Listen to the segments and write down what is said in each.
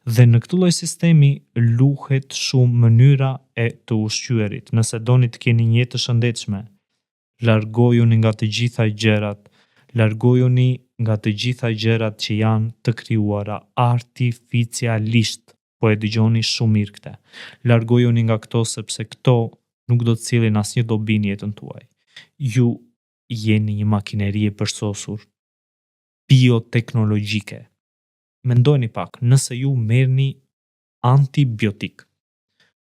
Dhe në këtë lloj sistemi luhet shumë mënyra e të ushqyerit. Nëse doni të keni një jetë të shëndetshme, largojuni nga të gjitha gjërat, largojuni nga të gjitha gjërat që janë të krijuara artificialisht. Po e dëgjoni shumë mirë këtë. Largojuni nga këto sepse këto nuk do të cilin asnjë dobi në jetën tuaj. Ju jeni një makineri e përsosur bioteknologjike. Mendojeni pak, nëse ju merrni antibiotik,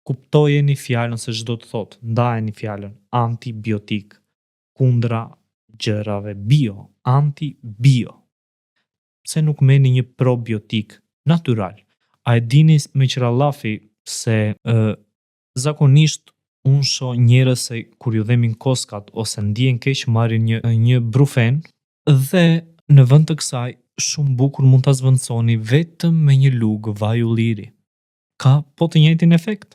kuptojeni fjalën se ç'do të thotë, ndajeni fjalën antibiotik kundra gjërave bio, anti-bio. Pse nuk merrni një probiotik natyral? A e dini me qërallafi se zakonisht unë shoh njerëz se kur ju dhemin koskat ose ndihen keq marrin një brufen dhe në vend të kësaj shumë bukur mund ta zvendçoni vetëm me një lugë vaj ulliri. Ka po të njëjtin efekt.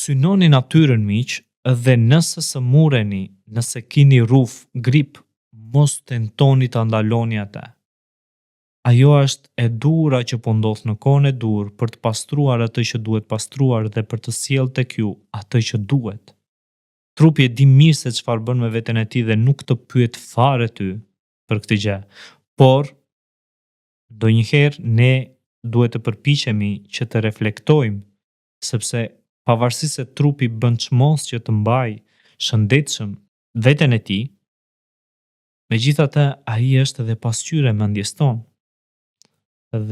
Synoni natyrën miq dhe nëse sëmureni, nëse keni rruf, grip, mos tentoni ta ndaloni atë. Ajo është e dura që po ndodh në kohën e dur për të pastruar atë që duhet pastruar dhe për të sjellë tek ju atë që duhet. Trupi e di mirë se çfarë bën me veten e tij dhe nuk të pyet fare ty për këtë gjë. Por ndonjëherë ne duhet të përpiqemi që të reflektojmë, sepse pavarësisht se trupi bën çmos që të mbajë shëndetshëm veten e tij, megjithatë ai është edhe pasqyrë e mendjes tonë.